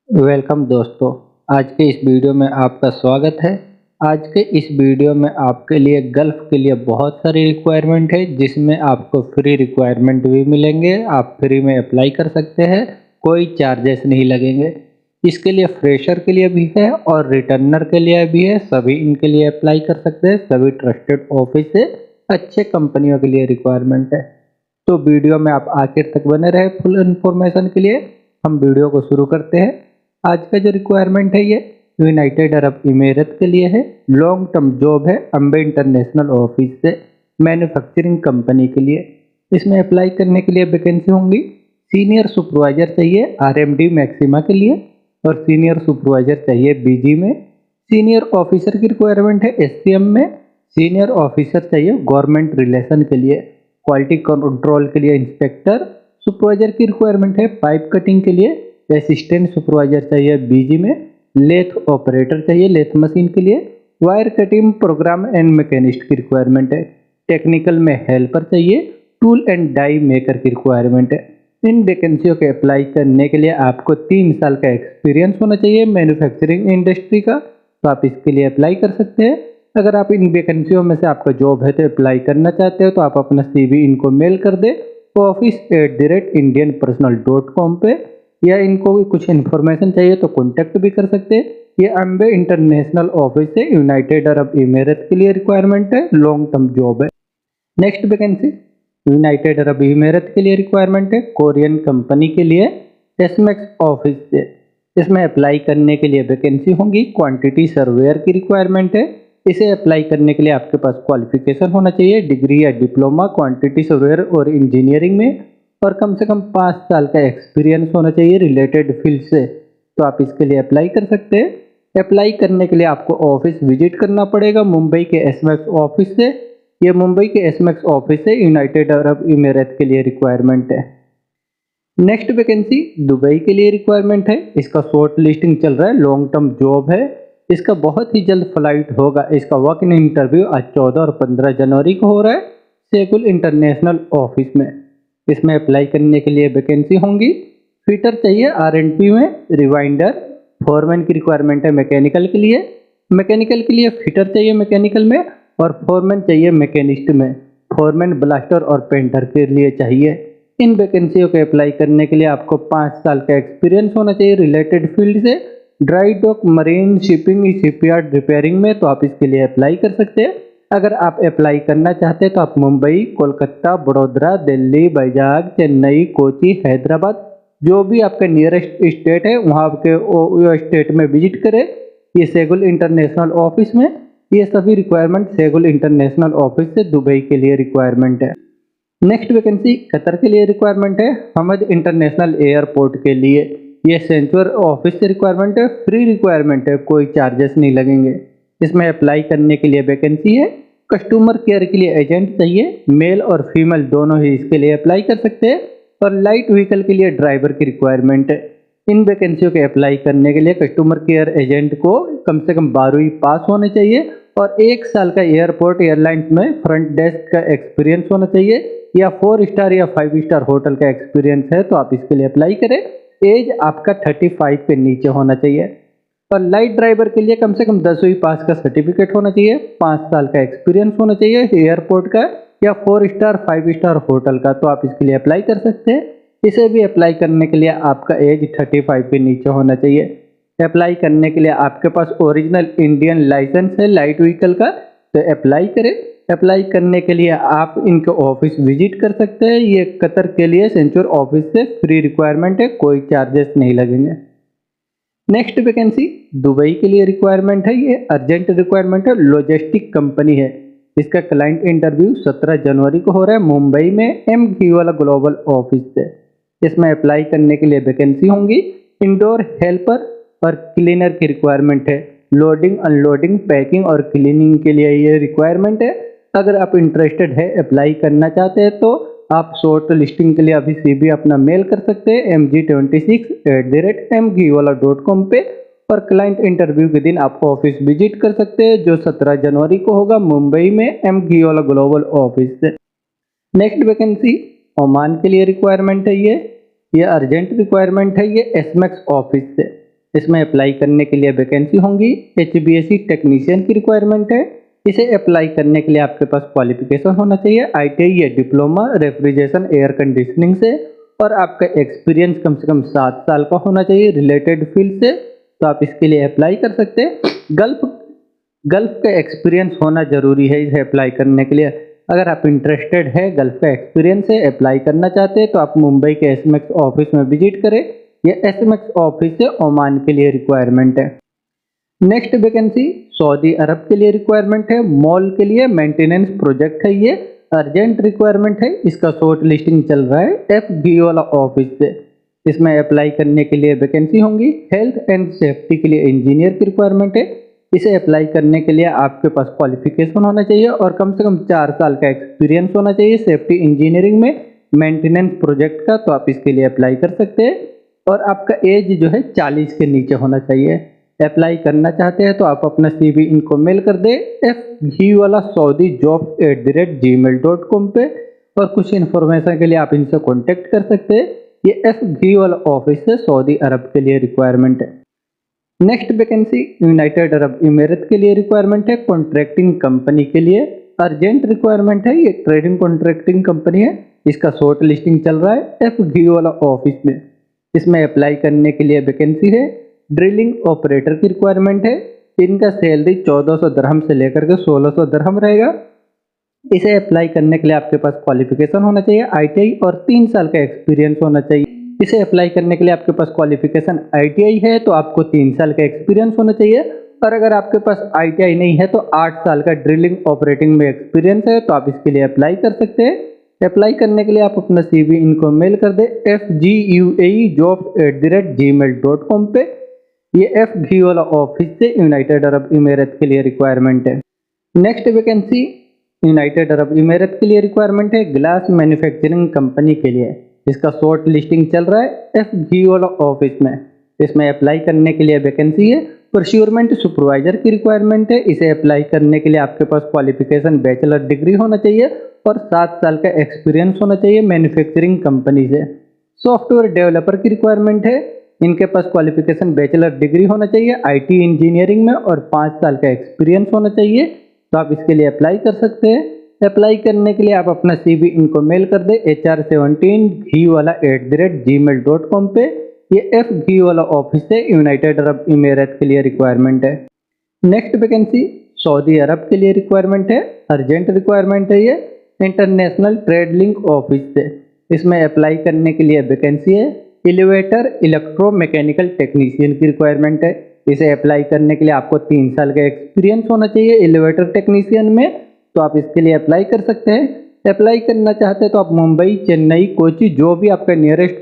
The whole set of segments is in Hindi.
वेलकम दोस्तों। आज के इस वीडियो में आपका स्वागत है। आज के इस वीडियो में आपके लिए गल्फ के लिए बहुत सारी रिक्वायरमेंट है, जिसमें आपको फ्री रिक्वायरमेंट भी मिलेंगे। आप फ्री में अप्लाई कर सकते हैं, कोई चार्जेस नहीं लगेंगे। इसके लिए फ्रेशर के लिए भी है और रिटर्नर के लिए भी है। सभी इनके लिए अप्लाई कर सकते हैं। सभी ट्रस्टेड ऑफिस से अच्छे कंपनियों के लिए रिक्वायरमेंट है। तो वीडियो में आप आखिर तक बने रहे फुल इन्फॉर्मेशन के लिए। हम वीडियो को शुरू करते हैं। आज का जो रिक्वायरमेंट है ये यूनाइटेड अरब इमीरत के लिए है। लॉन्ग टर्म जॉब है अम्बे इंटरनेशनल ऑफिस से, मैन्युफैक्चरिंग कंपनी के लिए। इसमें अप्लाई करने के लिए वैकेंसी होंगी। सीनियर सुपरवाइजर चाहिए आरएमडी मैक्सिमा के लिए, और सीनियर सुपरवाइजर चाहिए बीजी में। सीनियर ऑफिसर की रिक्वायरमेंट है एससीएम में। सीनियर ऑफिसर चाहिए गवर्नमेंट रिलेशन के लिए, क्वालिटी कंट्रोल के लिए इंस्पेक्टर। सुपरवाइजर की रिक्वायरमेंट है पाइप कटिंग के लिए। असिस्टेंट सुपरवाइजर चाहिए बीजी में। लेथ ऑपरेटर चाहिए लेथ मशीन के लिए। Wire cutting program and machinist की रिक्वायरमेंट है। टेक्निकल में हेल्पर चाहिए। टूल एंड डाई मेकर की रिक्वायरमेंट है। इन वैकेंसियों के अप्लाई करने के लिए आपको 3 साल का एक्सपीरियंस होना चाहिए मैन्युफैक्चरिंग इंडस्ट्री का। तो आप इसके लिए अप्लाई कर सकते हैं। अगर आप इन वैकेंसियों में से आपका जॉब है तो अप्लाई करना चाहते हो तो आप अपना CV इनको मेल कर दे office@indianpersonal.com पे, या इनको भी कुछ इन्फॉर्मेशन चाहिए तो कॉन्टैक्ट भी कर सकते हैं। ये अम्बे इंटरनेशनल ऑफिस है, यूनाइटेड अरब इमीरत के लिए रिक्वायरमेंट है। लॉन्ग टर्म जॉब है। नेक्स्ट वैकेंसी यूनाइटेड अरब इमीरत के लिए रिक्वायरमेंट है कोरियन कंपनी के लिए, एसमेक्स ऑफिस से। इसमें अप्लाई करने के लिए वैकेंसी होंगी। क्वांटिटी सर्वेयर की रिक्वायरमेंट है। इसे अप्लाई करने के लिए आपके पास क्वालिफिकेशन होना चाहिए, डिग्री या डिप्लोमा क्वांटिटी सर्वेयर और इंजीनियरिंग में, और कम से कम 5 साल का एक्सपीरियंस होना चाहिए रिलेटेड फील्ड से। तो आप इसके लिए अप्लाई कर सकते हैं। अप्लाई करने के लिए आपको ऑफिस विजिट करना पड़ेगा मुंबई के एसमेक्स ऑफिस से। ये मुंबई के एसमेक्स ऑफिस से यूनाइटेड अरब इमीरत के लिए रिक्वायरमेंट है। नेक्स्ट वैकेंसी दुबई के लिए रिक्वायरमेंट है। इसका शॉर्ट लिस्टिंग चल रहा है, लॉन्ग टर्म जॉब है। इसका बहुत ही जल्द फ्लाइट होगा। इसका वॉक इन इंटरव्यू आज 14 और 15 जनवरी को हो रहा है, सेगुल इंटरनेशनल ऑफिस में। इसमें अप्लाई करने के लिए वैकेंसी होंगी। फिटर चाहिए आरएनपी में, रिवाइंडर। फोरमैन की रिक्वायरमेंट है मैकेनिकल के लिए। मैकेनिकल के लिए फिटर चाहिए मैकेनिकल में, और फोरमैन चाहिए मैकेनिस्ट में। फोरमैन ब्लास्टर और पेंटर के लिए चाहिए। इन वैकेंसियों को अप्लाई करने के लिए आपको 5 साल का एक्सपीरियंस होना चाहिए रिलेटेड फील्ड से, dry dock, marine, shipping, shipyard, repairing में। तो आप इसके लिए अप्लाई कर सकते हैं। अगर आप अप्लाई करना चाहते हैं तो आप मुंबई, कोलकाता, बड़ौदा, दिल्ली, वैजाग, चेन्नई, कोची, हैदराबाद, जो भी आपका नियरेस्ट स्टेट है वहाँ के वो स्टेट में विजिट करें। ये सेगुल इंटरनेशनल ऑफिस में। ये सभी रिक्वायरमेंट सेगुल इंटरनेशनल ऑफिस से दुबई के लिए रिक्वायरमेंट है। नेक्स्ट वैकेंसी कतर के लिए रिक्वायरमेंट है, हमद इंटरनेशनल एयरपोर्ट के लिए। ये सेंचुअर ऑफिस से रिक्वायरमेंट है, फ्री रिक्वायरमेंट है, कोई चार्जेस नहीं लगेंगे। इसमें अप्लाई करने के लिए वैकेंसी है। कस्टमर केयर के लिए एजेंट चाहिए, मेल और फीमेल दोनों ही इसके लिए अप्लाई कर सकते हैं। और लाइट व्हीकल के लिए ड्राइवर की रिक्वायरमेंट है। इन वैकेंसियों के अप्लाई करने के लिए कस्टमर केयर एजेंट को कम से कम 12वीं पास होने चाहिए, और 1 साल का एयरपोर्ट एयरलाइंस में फ्रंट डेस्क का एक्सपीरियंस होना चाहिए, या 4 स्टार या 5 स्टार होटल का एक्सपीरियंस है तो आप इसके लिए अप्लाई करें। एज आपका 35 के नीचे होना चाहिए। और लाइट ड्राइवर के लिए कम से कम 10वीं पास का सर्टिफिकेट होना चाहिए, 5 साल का एक्सपीरियंस होना चाहिए एयरपोर्ट का, या 4 स्टार 5 स्टार होटल का। तो आप इसके लिए अप्लाई कर सकते हैं। इसे भी अप्लाई करने के लिए आपका एज 35 के नीचे होना चाहिए। अप्लाई करने के लिए आपके पास ओरिजिनल इंडियन लाइसेंस है लाइट व्हीकल का, तो अप्लाई करें। अप्लाई करने के लिए आप इनके ऑफिस विजिट कर सकते हैं। ये कतर के लिए सेंचुर ऑफिस से फ्री रिक्वायरमेंट है, कोई चार्जेस नहीं लगेंगे। नेक्स्ट वैकेंसी दुबई के लिए रिक्वायरमेंट है। ये अर्जेंट रिक्वायरमेंट है, लॉजिस्टिक कंपनी है। इसका क्लाइंट इंटरव्यू 17 जनवरी को हो रहा है मुंबई में एमगी वाला ग्लोबल ऑफिस से। इसमें अप्लाई करने के लिए वैकेंसी होंगी। इंडोर हेल्पर और क्लीनर की रिक्वायरमेंट है। लोडिंग, अनलोडिंग, पैकिंग और क्लीनिंग के लिए ये रिक्वायरमेंट है। अगर आप इंटरेस्टेड है अप्लाई करना चाहते हैं तो आप शॉर्ट लिस्टिंग के लिए अभी CV अपना मेल कर सकते हैं mg26@mgwala.com पे, और क्लाइंट इंटरव्यू के दिन आप ऑफिस विजिट कर सकते हैं जो 17 जनवरी को होगा मुंबई में एमगी वाला ग्लोबल ऑफिस से। नेक्स्ट वैकेंसी ओमान के लिए रिक्वायरमेंट है। ये अर्जेंट रिक्वायरमेंट है। ये एसमेक्स ऑफिस से। इसमें अप्लाई करने के लिए वैकेंसी होंगी। HVAC टेक्नीशियन की रिक्वायरमेंट है। इसे अप्लाई करने के लिए आपके पास क्वालिफिकेशन होना चाहिए ITI या डिप्लोमा रेफ्रिजरेशन एयर कंडीशनिंग से, और आपका एक्सपीरियंस कम से कम 7 साल का होना चाहिए रिलेटेड फील्ड से, तो आप इसके लिए अप्लाई कर सकते हैं। गल्फ का एक्सपीरियंस होना जरूरी है इसे अप्लाई करने के लिए। अगर आप इंटरेस्टेड है, गल्फ का एक्सपीरियंस है, अप्लाई करना चाहते हैं, तो आप मुंबई के SMX ऑफिस में विजिट करें। यह SMX ऑफिस से ओमान के लिए रिक्वायरमेंट है। नेक्स्ट वैकेंसी सऊदी अरब के लिए रिक्वायरमेंट है। मॉल के लिए मेंटेनेंस प्रोजेक्ट है, ये अर्जेंट रिक्वायरमेंट है। इसका शॉर्ट लिस्टिंग चल रहा है FG वाला ऑफिस से। इसमें अप्लाई करने के लिए वैकेंसी होंगी। हेल्थ एंड सेफ्टी के लिए इंजीनियर की रिक्वायरमेंट है। इसे अप्लाई करने के लिए आपके पास क्वालिफिकेशन होना चाहिए और कम से कम 4 साल का एक्सपीरियंस होना चाहिए सेफ्टी इंजीनियरिंग में मेंटेनेंस प्रोजेक्ट का, तो आप इसके लिए अप्लाई कर सकते हैं। और आपका एज जो है 40 के नीचे होना चाहिए। अप्लाई करना चाहते हैं तो आप अपना CV इनको मेल कर दे fgwala-saudi-jobs@gmail.com पे, और कुछ इन्फॉर्मेशन के लिए आप इनसे कांटेक्ट कर सकते हैं। ये FG वाला ऑफिस है, सऊदी अरब के लिए रिक्वायरमेंट है। Next vacancy United Arab emirate के लिए रिक्वायरमेंट है। कॉन्ट्रैक्टिंग कंपनी के लिए अर्जेंट रिक्वायरमेंट है। ये ट्रेडिंग कॉन्ट्रैक्टिंग कंपनी है। इसका शॉर्ट लिस्टिंग चल रहा है FG वाला ऑफिस में। इसमें अप्लाई करने के लिए वैकेंसी है। ड्रिलिंग ऑपरेटर की रिक्वायरमेंट है। इनका सैलरी 1400 दरहम से लेकर के 1600 दरहम रहेगा। इसे अप्लाई करने के लिए आपके पास क्वालिफिकेशन होना चाहिए ITI और 3 साल का एक्सपीरियंस होना चाहिए। इसे अप्लाई करने के लिए आपके पास क्वालिफिकेशन ITI है तो आपको 3 साल का एक्सपीरियंस होना चाहिए, और अगर आपके पास ITI नहीं है तो 8 साल का ड्रिलिंग ऑपरेटिंग में एक्सपीरियंस है, तो आप इसके लिए अप्लाई कर सकते हैं। अप्लाई करने के लिए आप अपना CV इनको मेल कर दे fguaejobs@gmail.com पे। ये FG वाला ऑफिस से यूनाइटेड अरब इमिरेट के लिए रिक्वायरमेंट है। Next vacancy United Arab emirate के लिए रिक्वायरमेंट है ग्लास मैन्युफैक्चरिंग कंपनी के लिए। इसका शॉर्ट लिस्टिंग चल रहा है FG वाला ऑफिस में। इसमें अप्लाई करने के लिए वैकेंसी है। प्रोक्योरमेंट सुपरवाइजर की रिक्वायरमेंट है। इसे अप्लाई करने के लिए आपके पास क्वालिफिकेशन बैचलर डिग्री होना चाहिए और 7 साल का एक्सपीरियंस होना चाहिए मैन्युफैक्चरिंग कंपनी से। सॉफ्टवेयर डेवलपर की रिक्वायरमेंट है। इनके पास क्वालिफिकेशन बैचलर डिग्री होना चाहिए IT इंजीनियरिंग में और 5 साल का एक्सपीरियंस होना चाहिए, तो आप इसके लिए अप्लाई कर सकते हैं। अप्लाई करने के लिए आप अपना CV इनको मेल कर दे HR17gwala@gmail.com पे। ये FG वाला ऑफिस है, यूनाइटेड अरब इमिरेट के लिए रिक्वायरमेंट है। नेक्स्ट वैकेंसी सऊदी अरब के लिए रिक्वायरमेंट है। अर्जेंट रिक्वायरमेंट है ये इंटरनेशनल ट्रेड लिंक ऑफिस से। इसमें अप्लाई करने के लिए वैकेंसी है। एलिवेटर इलेक्ट्रोमैकेनिकल टेक्नीशियन की रिक्वायरमेंट है। इसे अप्लाई करने के लिए आपको 3 साल का एक्सपीरियंस होना चाहिए एलिवेटर टेक्नीशियन में, तो आप इसके लिए अप्लाई कर सकते हैं। अप्लाई करना चाहते हैं तो आप मुंबई, चेन्नई, कोची, जो भी आपका नियरेस्ट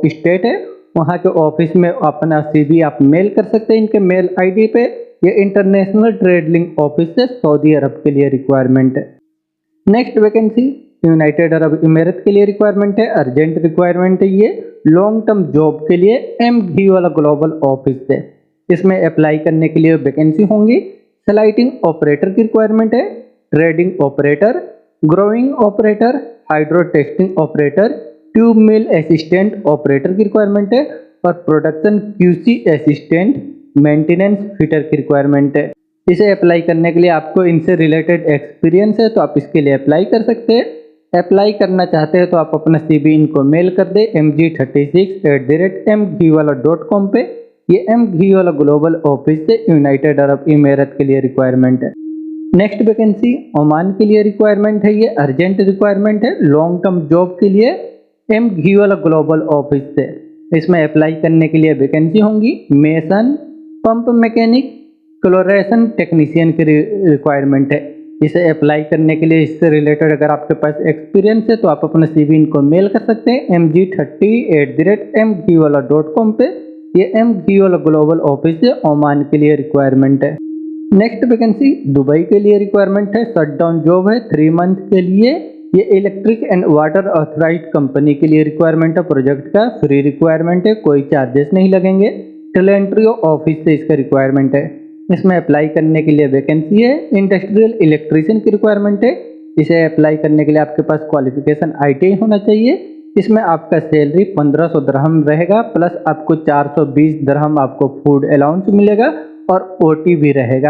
स्टेट है वहाँ के ऑफिस में अपना CV आप मेल कर सकते हैं इनके मेल ID पे। ये इंटरनेशनल ट्रेड लिंक ऑफिस से सऊदी अरब के लिए रिक्वायरमेंट है। Next vacancy United Arab emirate के लिए रिक्वायरमेंट है। अर्जेंट रिक्वायरमेंट है ये लॉन्ग टर्म जॉब के लिए MG वाला ग्लोबल ऑफिस से। इसमें अप्लाई करने के लिए वैकेंसी होंगी। स्लाइडिंग ऑपरेटर की रिक्वायरमेंट है। Trading operator, growing operator, hydro testing operator, tube mill assistant operator की रिक्वायरमेंट है, और production QC assistant, maintenance fitter की रिक्वायरमेंट है। इसे अप्लाई करने के लिए आपको इनसे रिलेटेड एक्सपीरियंस है, तो आप इसके लिए अप्लाई कर सकते हैं। अप्लाई करना चाहते हैं तो आप अपना CV इनको मेल कर दे mg36@mgwala.com पे। ये MG वाला ग्लोबल ऑफिस से यूनाइटेड अरब इमिरेट के लिए रिक्वायरमेंट है। नेक्स्ट वैकेंसी ओमान के लिए रिक्वायरमेंट है। ये अर्जेंट रिक्वायरमेंट है लॉन्ग टर्म जॉब के लिए MG वाला ग्लोबल ऑफिस से। इसमें अप्लाई करने के लिए वैकेंसी होंगी। मेसन, पंप मैकेनिक, क्लोरेशन टेक्नीशियन की रिक्वायरमेंट है। इसे अप्लाई करने के लिए इससे रिलेटेड अगर आपके पास एक्सपीरियंस है तो आप अपना CV इनको मेल कर सकते हैं mg30@mgwala.com पे। ये MG वाला ग्लोबल ऑफिस है, ओमान के लिए रिक्वायरमेंट है। नेक्स्ट वैकेंसी दुबई के लिए रिक्वायरमेंट है। शटडाउन जॉब है 3 मंथ के लिए। ये electric and water authorised company के लिए रिक्वायरमेंट है। प्रोजेक्ट का फ्री रिक्वायरमेंट है, कोई चार्जेस नहीं लगेंगे। टेलेंट्रियो ऑफिस से इसका रिक्वायरमेंट है। इसमें अप्लाई करने के लिए वैकेंसी है। इंडस्ट्रियल इलेक्ट्रीशियन की रिक्वायरमेंट है। इसे अप्लाई करने के लिए आपके पास क्वालिफिकेशन ITI होना चाहिए। इसमें आपका सैलरी 1500 दरहम रहेगा, प्लस आपको 420 दरहम आपको फूड अलाउंस मिलेगा और ओटी भी रहेगा।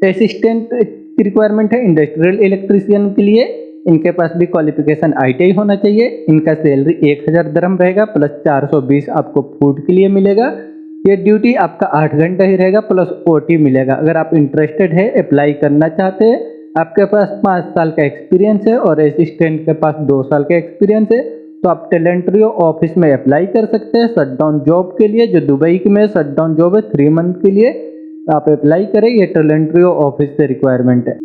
असिस्टेंट की रिक्वायरमेंट है इंडस्ट्रियल इलेक्ट्रीशियन के लिए, इनके पास भी क्वालिफिकेशन आईटीआई होना चाहिए। इनका सैलरी 1000 दरहम रहेगा, प्लस 420 आपको फूड के लिए मिलेगा। ये ड्यूटी आपका 8 घंटा ही रहेगा, प्लस ओटी मिलेगा। अगर आप इंटरेस्टेड है, अप्लाई करना चाहते हैं, आपके पास 5 साल का एक्सपीरियंस है और असिस्टेंट के पास 2 साल का एक्सपीरियंस है, तो आप टैलेंट्रियो ऑफिस में अप्लाई कर सकते हैं शटडाउन जॉब के लिए, जो दुबई में शटडाउन जॉब है 3 मंथ के लिए। आप अप्लाई करें, ये टैलेंट्रियो ऑफिस से रिक्वायरमेंट है।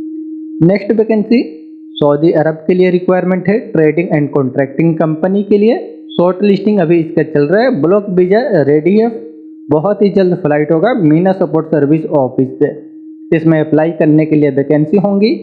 नेक्स्ट वैकेंसी सऊदी अरब के लिए रिक्वायरमेंट है, ट्रेडिंग एंड कॉन्ट्रैक्टिंग कंपनी के लिए। शॉर्ट लिस्टिंग अभी इसका चल रहा है, ब्लॉक वीजा रेडी है, बहुत ही जल्द फ्लाइट होगा मीना सपोर्ट सर्विस ऑफिस से। इसमें अप्लाई करने के लिए वैकेंसी होंगी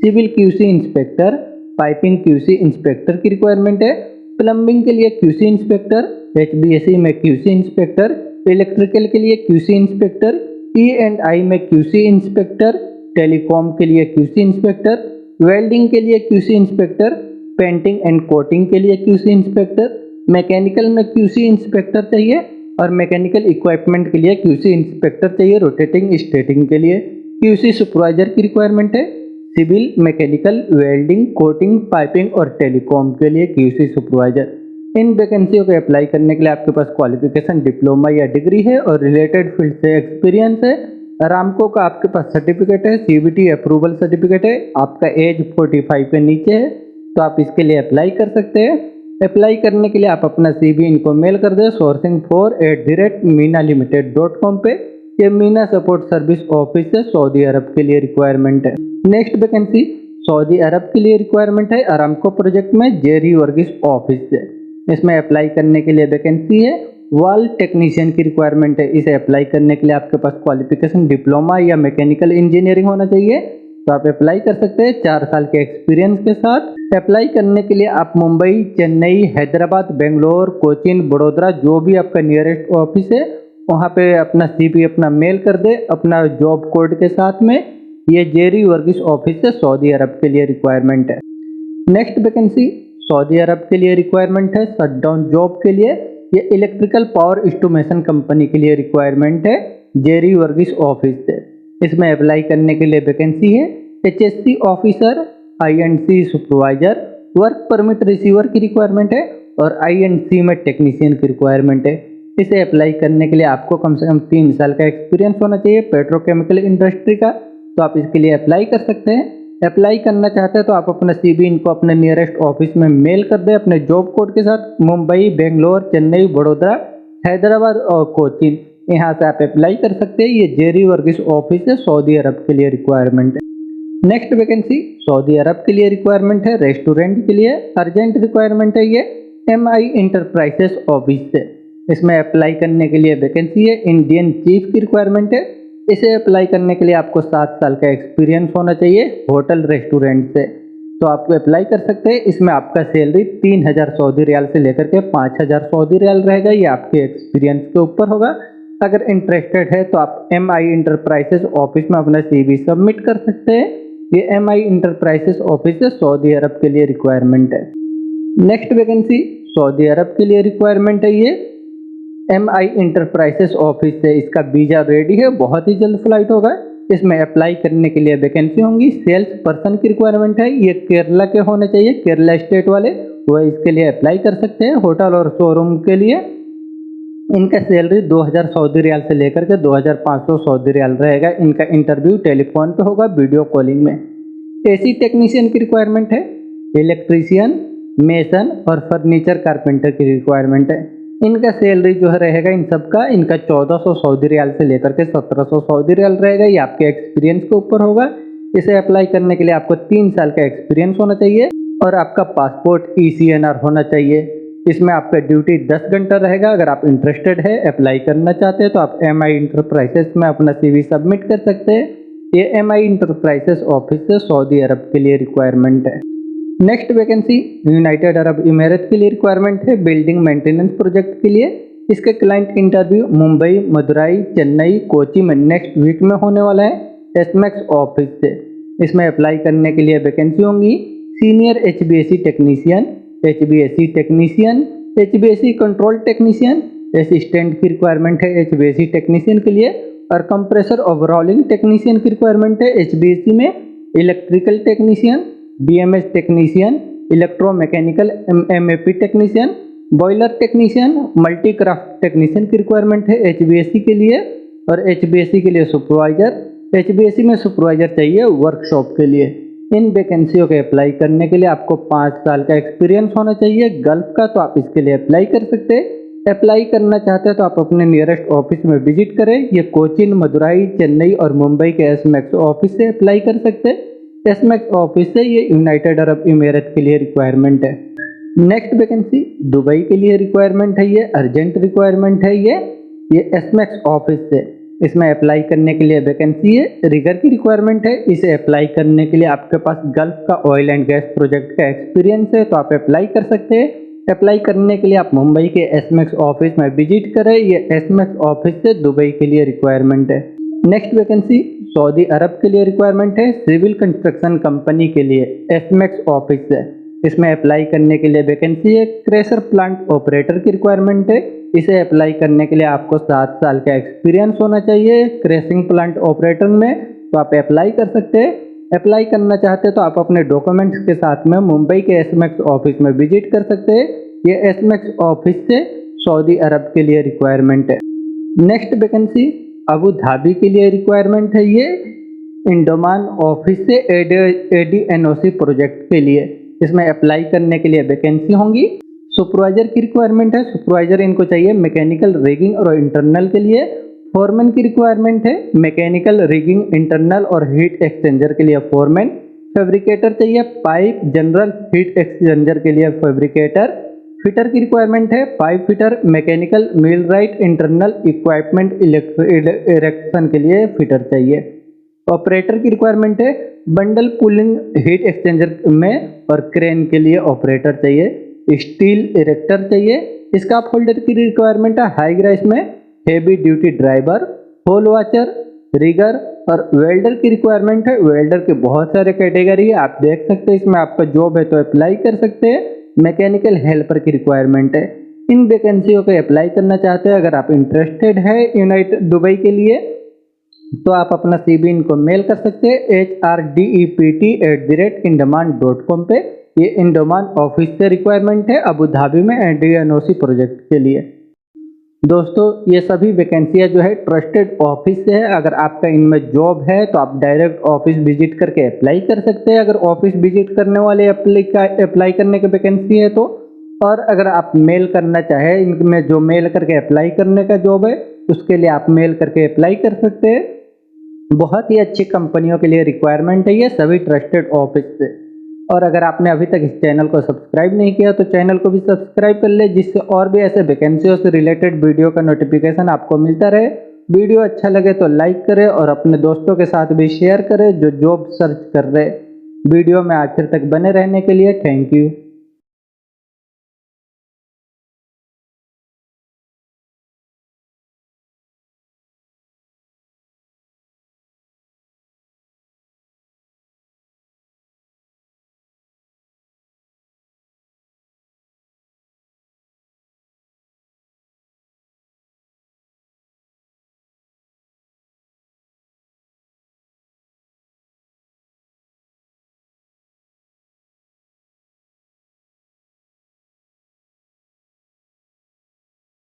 civil QC inspector, piping QC inspector की रिक्वायरमेंट है, प्लम्बिंग के लिए क्यूसी इंस्पेक्टर, एचबीएसई में क्यूसी इंस्पेक्टर, इलेक्ट्रिकल के लिए क्यूसी इंस्पेक्टर, ई&आई में क्यूसी इंस्पेक्टर, टेलीकॉम के लिए क्यूसी इंस्पेक्टर, वेल्डिंग के लिए QC inspector, painting and coating के लिए क्यूसी इंस्पेक्टर, मैकेनिकल में क्यूसी इंस्पेक्टर चाहिए और मैकेनिकल इक्विपमेंट के लिए क्यूसी इंस्पेक्टर चाहिए। रोटेटिंग स्टेटिंग के लिए क्यूसी सुपरवाइजर की रिक्वायरमेंट है, civil, mechanical, welding, coating, piping और टेलीकॉम के लिए क्यूसी सुपरवाइजर। इन वैकेंसियों को अप्लाई करने के लिए आपके पास क्वालिफिकेशन डिप्लोमा या डिग्री है और रिलेटेड फील्ड से एक्सपीरियंस है। अरामको का आपके पास सर्टिफिकेट है, सीबीटी अप्रूवल सर्टिफिकेट है, आपका एज 45 के नीचे है, तो आप इसके लिए अप्लाई कर सकते हैं। अप्लाई करने के लिए आप अपना सीवी इनको मेल कर दें sourcing4@minalimited.com पे। ये मीना सपोर्ट सर्विस ऑफिस है, सऊदी अरब के लिए रिक्वायरमेंट है। नेक्स्ट वैकेंसी सऊदी अरब के लिए रिक्वायरमेंट है अरामको प्रोजेक्ट में जेरी वर्गीस ऑफिस से। इसमें अप्लाई करने के लिए वैकेंसी है वॉल टेक्नीशियन की रिक्वायरमेंट है। इसे अप्लाई करने के लिए आपके पास क्वालिफिकेशन डिप्लोमा या मैकेनिकल इंजीनियरिंग होना चाहिए, तो आप अप्लाई कर सकते हैं 4 साल के एक्सपीरियंस के साथ। अप्लाई करने के लिए आप मुंबई, चेन्नई, हैदराबाद, बेंगलोर, कोचिन, बड़ोदरा, जो भी आपका नियरेस्ट ऑफिस है वहाँ पे अपना सीवी अपना मेल कर दे अपना जॉब कोड के साथ में। ये जेरी वर्गीस ऑफिस है, सऊदी अरब के लिए रिक्वायरमेंट है। नेक्स्ट वैकेंसी सऊदी अरब के लिए रिक्वायरमेंट है शटडाउन जॉब के लिए। ये इलेक्ट्रिकल पावर एस्टिमेशन कंपनी के लिए रिक्वायरमेंट है, जेरी वर्गीस ऑफिस से। इसमें अप्लाई करने के लिए वैकेंसी है HSC officer, INC supervisor, work permit receiver की रिक्वायरमेंट है और आईएनसी में टेक्नीशियन की रिक्वायरमेंट है। इसे अप्लाई करने के लिए आपको कम से कम 3 साल का एक्सपीरियंस होना चाहिए पेट्रोकेमिकल इंडस्ट्री का, तो आप इसके लिए अप्लाई कर सकते हैं। अप्लाई करना चाहते हैं तो आप अपना सीवी इनको अपने नियरेस्ट ऑफिस में मेल कर दें अपने जॉब कोड के साथ। मुंबई, बेंगलोर, चेन्नई, बड़ोदरा, हैदराबाद और कोचीन, यहाँ से आप अप्लाई कर सकते हैं। ये जेरी वर्गीस ऑफिस है, सऊदी अरब के लिए रिक्वायरमेंट है। नेक्स्ट वैकेंसी सऊदी अरब के लिए रिक्वायरमेंट है रेस्टोरेंट के लिए, अर्जेंट रिक्वायरमेंट है ये एमआई इंटरप्राइजेस ऑफिस से। इसमें अप्लाई करने के लिए वैकेंसी है इंडियन चीफ की रिक्वायरमेंट है। इसे अप्लाई करने के लिए आपको 7 साल का एक्सपीरियंस होना चाहिए होटल रेस्टोरेंट से, तो आप अप्लाई कर सकते हैं। इसमें आपका सैलरी 3000 सऊदी रियाल से लेकर के 5000 सऊदी रियाल रहेगा, ये आपके एक्सपीरियंस के ऊपर होगा। अगर इंटरेस्टेड है तो आप एमआई इंटरप्राइजेस ऑफिस में अपना सीवी सबमिट कर सकते हैं। ये एमआई इंटरप्राइजेस ऑफिस है, सऊदी अरब के लिए रिक्वायरमेंट है। नेक्स्ट वैकेंसी सऊदी अरब के लिए रिक्वायरमेंट है ये एमआई इंटरप्राइजेस ऑफिस से। इसका वीजा रेडी है, बहुत ही जल्द फ्लाइट होगा। इसमें अप्लाई करने के लिए वैकेंसी होंगी सेल्स पर्सन की रिक्वायरमेंट है, ये केरला के होने चाहिए, केरला स्टेट वाले, वो इसके लिए अप्लाई कर सकते हैं। होटल और शोरूम के लिए इनका सैलरी 2000 सऊदी रियाल से लेकर के 2500 सऊदी रियाल रहेगा। इनका इंटरव्यू टेलीफोन पे होगा, वीडियो कॉलिंग में। एसी टेक्नीशियन की रिक्वायरमेंट है, इलेक्ट्रीशियन, मेसन और फर्नीचर कारपेंटर की रिक्वायरमेंट है। इनका सैलरी जो है रहेगा इन सबका, इनका 1400 सऊदी रियाल से लेकर के 1700 सऊदी रियाल रहेगा, ये आपके एक्सपीरियंस के ऊपर होगा। इसे अप्लाई करने के लिए आपको 3 साल का एक्सपीरियंस होना चाहिए और आपका पासपोर्ट ECNR होना चाहिए। इसमें आपका ड्यूटी 10 घंटा रहेगा। अगर आप इंटरेस्टेड है अप्लाई करना चाहते हैं तो आप एमआई इंटरप्राइजेस में अपना सीवी सबमिट कर सकते हैं। ये एमआई इंटरप्राइजेस ऑफिस से सऊदी अरब के लिए रिक्वायरमेंट है। Next vacancy United Arab emirate के लिए रिक्वायरमेंट है बिल्डिंग मेंटेनेंस प्रोजेक्ट के लिए। इसके क्लाइंट इंटरव्यू मुंबई, मदुरई, चेन्नई, कोची में नेक्स्ट वीक में होने वाला है एसमैक्स ऑफिस से। इसमें अप्लाई करने के लिए वैकेंसी होंगी senior HVAC technician, HVAC technician, HVAC control technician, assistant की रिक्वायरमेंट है HVAC टेक्नीशियन के लिए। और कंप्रेसर ओवरऑलिंग टेक्नीशियन की रिक्वायरमेंट है HVAC में। Electrical technician, BMS technician, electromechanical MAP technician, boiler technician, multi craft technician की रिक्वायरमेंट है HVAC के लिए। और HVAC के लिए सुपरवाइजर, HVAC में सुपरवाइजर चाहिए वर्कशॉप के लिए। इन वैकेंसियों के अप्लाई करने के लिए आपको 5 साल का एक्सपीरियंस होना चाहिए गल्फ का, तो आप इसके लिए अप्लाई कर सकते हैं। अप्लाई करना चाहते हैं तो आप अपने नियरेस्ट ऑफिस में विजिट करें। ये कोचीन, मदुराई, चेन्नई और मुंबई के SMAX ऑफिस से अप्लाई कर सकते हैं। SMAX ऑफिस से ये यूनाइटेड अरब इमीरात के लिए रिक्वायरमेंट है। नेक्स्ट वैकेंसी दुबई के लिए रिक्वायरमेंट है, ये अर्जेंट रिक्वायरमेंट है। ये SMAX ऑफिस से इसमें अप्लाई करने के लिए वैकेंसी है। रिगर की रिक्वायरमेंट है। इसे अप्लाई करने के लिए आपके पास गल्फ का ऑयल एंड गैस प्रोजेक्ट का एक्सपीरियंस है तो आप अप्लाई कर सकते हैं। अप्लाई करने के लिए आप मुंबई के SMAX ऑफिस में विजिट करें। ये SMAX ऑफिस से दुबई के लिए रिक्वायरमेंट है। नेक्स्ट वैकेंसी सऊदी अरब के लिए रिक्वायरमेंट है, सिविल कंस्ट्रक्शन कंपनी के लिए SMAX ऑफिस से। इसमें अप्लाई करने के लिए वैकेंसी है। क्रेशर प्लांट ऑपरेटर की रिक्वायरमेंट है। इसे अप्लाई करने के लिए आपको 7 साल का एक्सपीरियंस होना चाहिए क्रेशिंग प्लांट ऑपरेटर में, तो आप अप्लाई कर सकते हैं। अप्लाई करना चाहते हैं तो आप अपने डॉक्यूमेंट्स के साथ में मुंबई के SMAX ऑफिस में विजिट कर सकते हैं। ये SMAX ऑफिस से सऊदी अरब के लिए रिक्वायरमेंट है। नेक्स्ट वैकेंसी अबू धाबी के लिए रिक्वायरमेंट है। ये इंडोमान ऑफिस से ADNOC प्रोजेक्ट के लिए। इसमें अप्लाई करने के लिए वैकेंसी होंगी। सुपरवाइजर की रिक्वायरमेंट है। सुपरवाइजर इनको चाहिए मैकेनिकल रिगिंग और इंटरनल के लिए। फोरमैन की रिक्वायरमेंट है, मैकेनिकल रिगिंग, इंटरनल और हीट एक्सचेंजर के लिए फोरमैन। फैब्रिकेटर चाहिए, पाइप, जनरल हीट एक्सचेंजर के लिए फैब्रिकेटर। फिटर की रिक्वायरमेंट है, pipe fitter, mechanical millwright, internal equipment erection के लिए फिटर चाहिए। ऑपरेटर की रिक्वायरमेंट है, बंडल पुलिंग हीट एक्सचेंजर में और क्रेन के लिए ऑपरेटर चाहिए। स्टील इरेक्टर चाहिए। स्काफ होल्डर की रिक्वायरमेंट है, हाई ग्राइस में heavy duty driver, hole watcher, rigger और वेल्डर की रिक्वायरमेंट है। वेल्डर के बहुत सारे कैटेगरी है, आप देख सकते हैं। इसमें आपका जॉब है तो अप्लाई कर सकते हैं। मैकेनिकल हेल्पर की रिक्वायरमेंट है। इन वैकेंसियों को अप्लाई करना चाहते हैं, अगर आप इंटरेस्टेड है दुबई के लिए तो आप अपना CV इनको मेल कर सकते हैं HRDEPT@indaman.com पे। ये इंडोमान ऑफिस से रिक्वायरमेंट है अबू धाबी में ADNOC प्रोजेक्ट के लिए। दोस्तों ये सभी वैकेंसियां जो है ट्रस्टेड ऑफिस से है। अगर आपका इनमें जॉब है तो आप डायरेक्ट ऑफिस विजिट करके अप्लाई कर सकते हैं, अगर ऑफिस विजिट करने वाले अप्लाई करने की वैकेंसी है तो। और अगर आप मेल करना चाहे, इनमें जो मेल करके अप्लाई करने का जॉब है उसके लिए आप मेल करके अप्लाई कर सकते हैं। बहुत ही अच्छी कंपनियों के लिए रिक्वायरमेंट है ये, सभी ट्रस्टेड ऑफिस से। और अगर आपने अभी तक इस चैनल को सब्सक्राइब नहीं किया तो चैनल को भी सब्सक्राइब कर ले, जिससे और भी ऐसे वैकेंसियों से रिलेटेड वीडियो का नोटिफिकेशन आपको मिलता रहे। वीडियो अच्छा लगे तो लाइक करें और अपने दोस्तों के साथ भी शेयर करें जो जॉब सर्च कर रहे। वीडियो में आखिर तक बने रहने के लिए थैंक यू।